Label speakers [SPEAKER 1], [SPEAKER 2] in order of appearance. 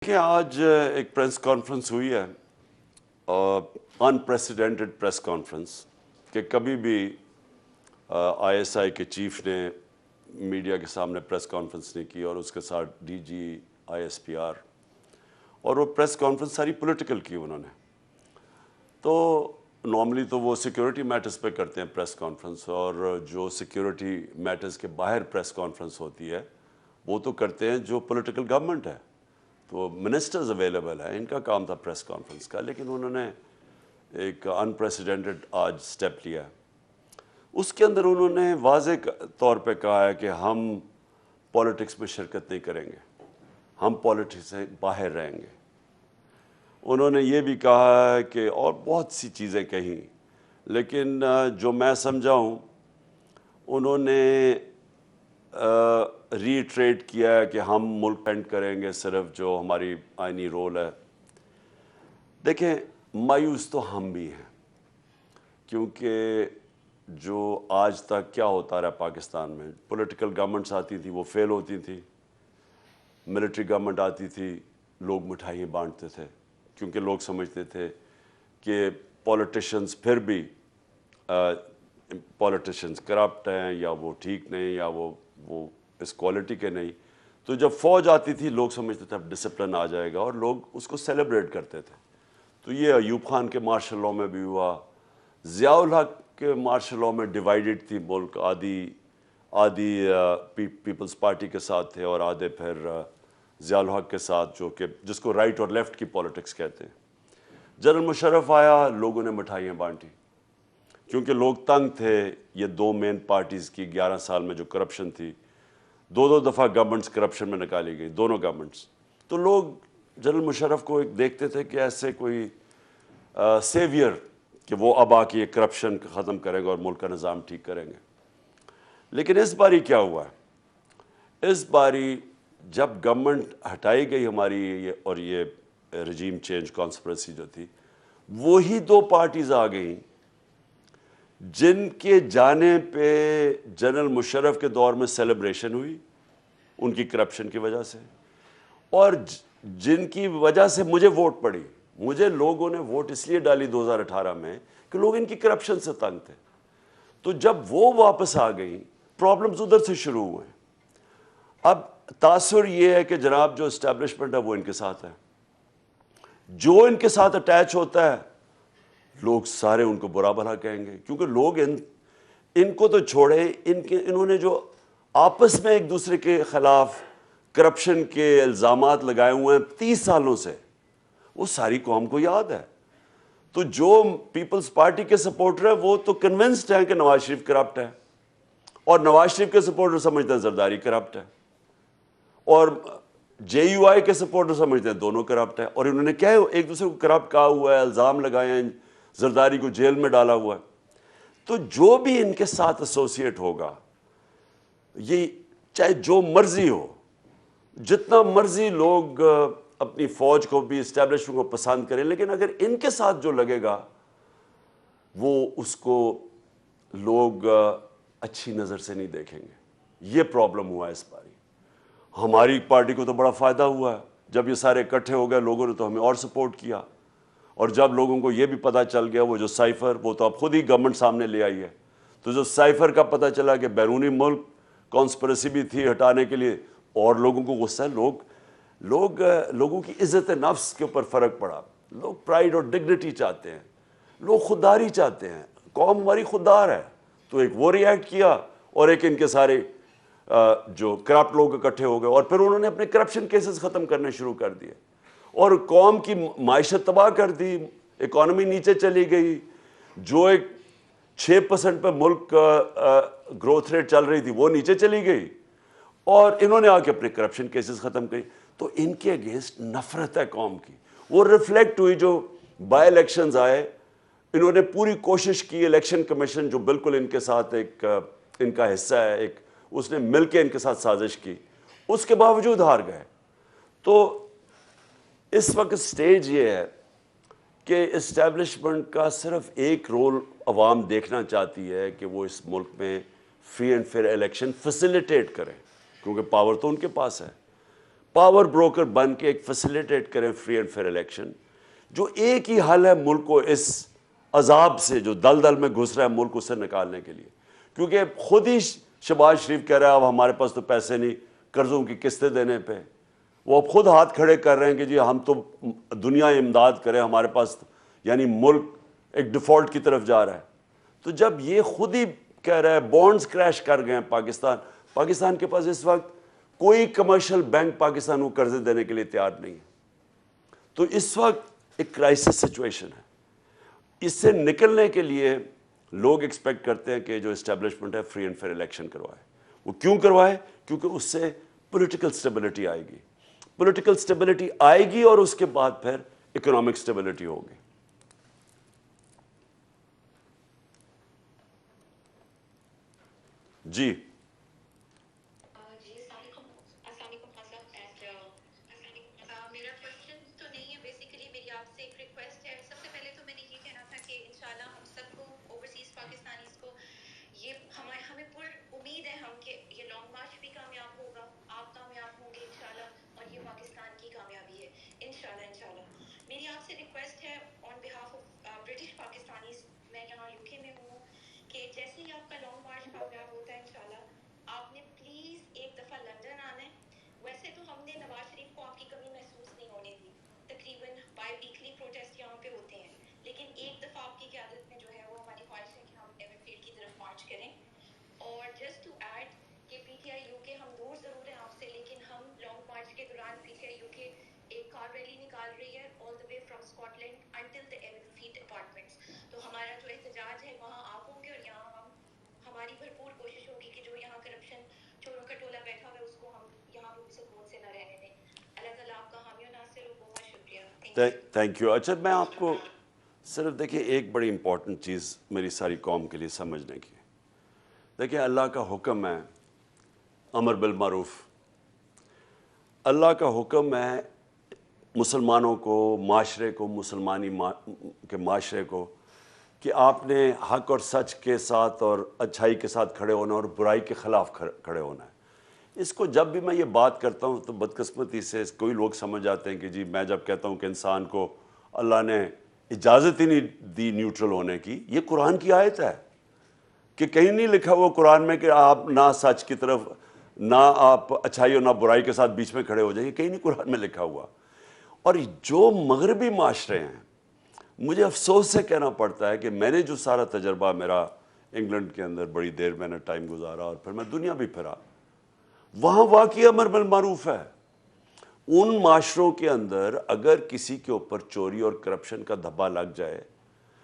[SPEAKER 1] کہ آج ایک پریس کانفرنس ہوئی ہے انپریسیڈنٹڈ پریس کانفرنس کہ کبھی بھی آئی ایس آئی کے چیف نے میڈیا کے سامنے پریس کانفرنس نہیں کی اور اس کے ساتھ D G I S P R اور وہ پریس کانفرنس ساری پولیٹیکل کی انہوں نے. تو نارملی تو وہ سیکیورٹی میٹرز پہ کرتے ہیں پریس کانفرنس اور جو سیکیورٹی میٹرز کے باہر پریس کانفرنس ہوتی ہے وہ تو کرتے ہیں جو پولیٹیکل گورنمنٹ ہے. تو منسٹرز اویلیبل ہیں, ان کا کام تھا پریس کانفرنس کا, لیکن انہوں نے ایک انپریسیڈنٹڈ آج سٹیپ لیا ہے. اس کے اندر انہوں نے واضح طور پہ کہا ہے کہ ہم پولیٹکس میں شرکت نہیں کریں گے, ہم پولیٹکس سے باہر رہیں گے. انہوں نے یہ بھی کہا ہے کہ اور بہت سی چیزیں کہیں, لیکن جو میں سمجھا ہوں انہوں نے ریٹریٹ کیا ہے کہ ہم ملک پینٹ کریں گے صرف جو ہماری آئینی رول ہے. دیکھیں مایوس تو ہم بھی ہیں, کیونکہ جو آج تک کیا ہوتا رہا پاکستان میں, پولیٹیکل گورنمنٹس آتی تھی وہ فیل ہوتی تھی, ملٹری گورنمنٹ آتی تھی لوگ مٹھائیاں بانٹتے تھے کیونکہ لوگ سمجھتے تھے کہ پولیٹیشنز پھر بھی پولیٹیشنز کرپٹ ہیں یا وہ ٹھیک نہیں یا وہ اس کوالٹی کے نہیں. تو جب فوج آتی تھی لوگ سمجھتے تھے اب ڈسپلن آ جائے گا اور لوگ اس کو سیلیبریٹ کرتے تھے. تو یہ ایوب خان کے مارشل لاء میں بھی ہوا, ضیاء الحق کے مارشل لاء میں ڈیوائیڈڈ تھی ملک, آدھی پیپلز پارٹی کے ساتھ تھے اور آدھے پھر ضیاء الحق کے ساتھ, جو کہ جس کو رائٹ اور لیفٹ کی پولیٹکس کہتے ہیں. جنرل مشرف آیا, لوگوں نے مٹھائیاں بانٹی کیونکہ لوگ تنگ تھے یہ دو مین پارٹیز کی 11 سال میں جو کرپشن تھی. دو دفعہ گورنمنٹس کرپشن میں نکالی گئی, دونوں گورنمنٹس. تو لوگ جنرل مشرف کو ایک دیکھتے تھے کہ ایسے کوئی سیویئر کہ وہ اب آ کے یہ کرپشن ختم کریں گے اور ملک کا نظام ٹھیک کریں گے. لیکن اس باری کیا ہوا ہے, اس باری جب گورنمنٹ ہٹائی گئی ہماری اور یہ رجیم چینج کانسپریسی جو تھی, وہی دو پارٹیز آ گئیں جن کے جانے پہ جنرل مشرف کے دور میں سیلیبریشن ہوئی ان کی کرپشن کی وجہ سے, اور جن کی وجہ سے مجھے ووٹ پڑی. مجھے لوگوں نے ووٹ اس لیے ڈالی 2018 میں کہ لوگ ان کی کرپشن سے تنگ تھے. تو جب وہ واپس آ گئیں پرابلمز ادھر سے شروع ہوئے. اب تاثر یہ ہے کہ جناب جو اسٹیبلشمنٹ ہے وہ ان کے ساتھ ہے, جو ان کے ساتھ اٹیچ ہوتا ہے لوگ سارے ان کو برا بھلا کہیں گے, کیونکہ لوگ ان کو تو چھوڑے, انہوں نے جو آپس میں ایک دوسرے کے خلاف کرپشن کے الزامات لگائے ہوئے ہیں 30 سالوں سے, وہ ساری قوم کو یاد ہے. تو جو پیپلز پارٹی کے سپورٹر ہیں وہ تو کنونسڈ ہیں کہ نواز شریف کرپٹ ہے, اور نواز شریف کے سپورٹر سمجھتے ہیں زرداری کرپٹ ہے, اور جے یو آئی کے سپورٹر سمجھتے ہیں دونوں کرپٹ ہے. اور انہوں نے کیا ایک دوسرے کو کرپٹ کہا ہوا ہے, الزام لگائے ہیں, زرداری کو جیل میں ڈالا ہوا ہے. تو جو بھی ان کے ساتھ ایسوسیٹ ہوگا, یہ چاہے جو مرضی ہو, جتنا مرضی لوگ اپنی فوج کو بھی اسٹیبلشمنٹ کو پسند کریں, لیکن اگر ان کے ساتھ جو لگے گا وہ اس کو لوگ اچھی نظر سے نہیں دیکھیں گے. یہ پرابلم ہوا ہے اس باری. ہماری پارٹی کو تو بڑا فائدہ ہوا ہے, جب یہ سارے اکٹھے ہو گئے لوگوں نے تو ہمیں اور سپورٹ کیا, اور جب لوگوں کو یہ بھی پتہ چل گیا وہ جو سائفر, وہ تو اب خود ہی گورنمنٹ سامنے لے آئی ہے, تو جو سائفر کا پتہ چلا کہ بیرونی ملک کانسپریسی بھی تھی ہٹانے کے لیے, اور لوگوں کو غصہ ہے. لوگوں کی عزت نفس کے اوپر فرق پڑا. لوگ پرائیڈ اور ڈگنیٹی چاہتے ہیں, لوگ خودداری چاہتے ہیں, قوم ہماری خوددار ہے. تو ایک وہ ری ایکٹ کیا, اور ایک ان کے سارے جو کرپٹ لوگ اکٹھے ہو گئے, اور پھر انہوں نے اپنے کرپشن کیسز ختم کرنے شروع کر دیے, اور قوم کی معیشت تباہ کر دی, اکانومی نیچے چلی گئی. جو ایک 6% پہ ملک گروتھ ریٹ چل رہی تھی وہ نیچے چلی گئی, اور انہوں نے آ کے اپنے کرپشن کیسز ختم کری. تو ان کے اگینسٹ نفرت ہے قوم کی, وہ ریفلیکٹ ہوئی. جو بائی الیکشنز آئے انہوں نے پوری کوشش کی, الیکشن کمیشن جو بالکل ان کے ساتھ ایک ان کا حصہ ہے, ایک اس نے مل کے ان کے ساتھ سازش کی, اس کے باوجود ہار گئے. تو اس وقت سٹیج یہ ہے کہ اسٹیبلشمنٹ کا صرف ایک رول عوام دیکھنا چاہتی ہے کہ وہ اس ملک میں free and fair election facilitate کریں, کیونکہ پاور تو ان کے پاس ہے. پاور بروکر بن کے ایک فیسیلیٹیٹ کریں فری اینڈ فیئر الیکشن، جو ایک ہی حل ہے ملک کو اس عذاب سے جو دلدل میں گھس رہا ہے ملک اس سے نکالنے کے لیے. کیونکہ خود ہی شہباز شریف کہہ رہا ہے اب ہمارے پاس تو پیسے نہیں قرضوں کی قسطیں دینے پہ، وہ اب خود ہاتھ کھڑے کر رہے ہیں کہ جی ہم تو دنیا امداد کریں، ہمارے پاس یعنی ملک ایک ڈیفالٹ کی طرف جا رہا ہے. تو جب یہ خود ہی کہہ رہا ہے بونڈز کریش کر گئے ہیں پاکستان کے پاس اس وقت کوئی کمرشل بینک پاکستان کو قرضے دینے کے لیے تیار نہیں ہے. تو اس وقت ایک کرائسس سچویشن ہے. اس سے نکلنے کے لیے لوگ ایکسپیکٹ کرتے ہیں کہ جو اسٹیبلشمنٹ ہے فری اینڈ فیئر الیکشن کروائے. وہ کیوں کروائے؟ کیونکہ اس سے پولیٹیکل سٹیبلٹی آئے گی. پولیٹیکل سٹیبلٹی آئے گی اور اس کے بعد پھر اکنامک سٹیبلٹی ہوگی. جی
[SPEAKER 2] میرا کوشچن تو نہیں ہے، بیسیکلی میری آپ سے ایک ریکویسٹ ہے. سب سے پہلے تو میں نے یہ کہنا تھا کہ انشاءاللہ ہم سب کو اوورسیز پاکستانیز کو یہ ہمیں پر امید ہے ہم کہ یہ لانگ مارچ بھی کامیاب ہوگا، آپ کامیاب ہوں گے انشاءاللہ، اور یہ پاکستان کی کامیابی ہے انشاءاللہ. میری آپ سے ریکویسٹ ہے آن بہاف آف برٹش پاکستانیز، میں یہاں یو کے میں ہوں، کہ جیسے ہی آپ کا لانگ مارچ کامیاب ہوتا ہے انشاءاللہ آپ نے پلیز ایک دفعہ لندن آنا ہے. ویسے تو ہم نے نواز شریف کو آپ کی کمی محسوس نہیں ہونے دی، تقریباً بائی ویکلی پروٹیسٹ یہاں پہ ہوتے ہیں، لیکن ایک دفعہ آپ کی قیادت میں جو ہے وہ ہماری خواہش ہے کہ ہم ایون فیلڈ کی طرف مارچ کریں. اور جسٹ ٹو ایڈ کہ پی ٹی آئی یو کے ہم دور ضرور ہیں آپ سے، لیکن ہم لانگ مارچ کے دوران پی ٹی آئی یو کے ایک کار ریلی نکال رہی ہے all the way from Scotland until the Avenfield Apartments. تو ہمارا جو احتجاج ہے وہاں آپ ہوں گے، اور یہاں ہماری بھرپور کوشش ہوگی کہ جو یہاں کرپشن چوروں کا ٹولہ بیٹھا ہوا ہے اس کو ہم یہاں پہ سکون سے نہ رہنے دیں. اللہ تعالیٰ آپ کا حامی و ناصر ہو. بہت شکریہ.
[SPEAKER 1] Thank you. اچھا میں آپ کو صرف دیکھیں ایک بڑی امپورٹنٹ چیز میری ساری قوم کے لیے سمجھنے کی. دیکھیں اللہ کا حکم ہے امر بالمعروف. اللہ کا حکم ہے مسلمانوں کو، معاشرے کو، مسلمانی کے معاشرے کو کہ آپ نے حق اور سچ کے ساتھ اور اچھائی کے ساتھ کھڑے ہونا اور برائی کے خلاف کھڑے ہونا ہے. اس کو جب بھی میں یہ بات کرتا ہوں تو بدقسمتی سے کوئی لوگ سمجھ جاتے ہیں کہ جی میں جب کہتا ہوں کہ انسان کو اللہ نے اجازت ہی نہیں دی نیوٹرل ہونے کی. یہ قرآن کی آیت ہے کہ کہیں نہیں لکھا ہوا قرآن میں کہ آپ نہ سچ کی طرف، نہ آپ اچھائی اور نہ برائی کے ساتھ بیچ میں کھڑے ہو جائیں. کہیں نہیں قرآن میں لکھا ہوا. اور جو مغربی معاشرے ہیں، مجھے افسوس سے کہنا پڑتا ہے کہ میں نے جو سارا تجربہ میرا انگلینڈ کے اندر بڑی دیر میں نے ٹائم گزارا اور پھر میں دنیا بھی پھرا، وہاں واقعی امر بالمعروف ہے. ان معاشروں کے اندر اگر کسی کے اوپر چوری اور کرپشن کا دھبا لگ جائے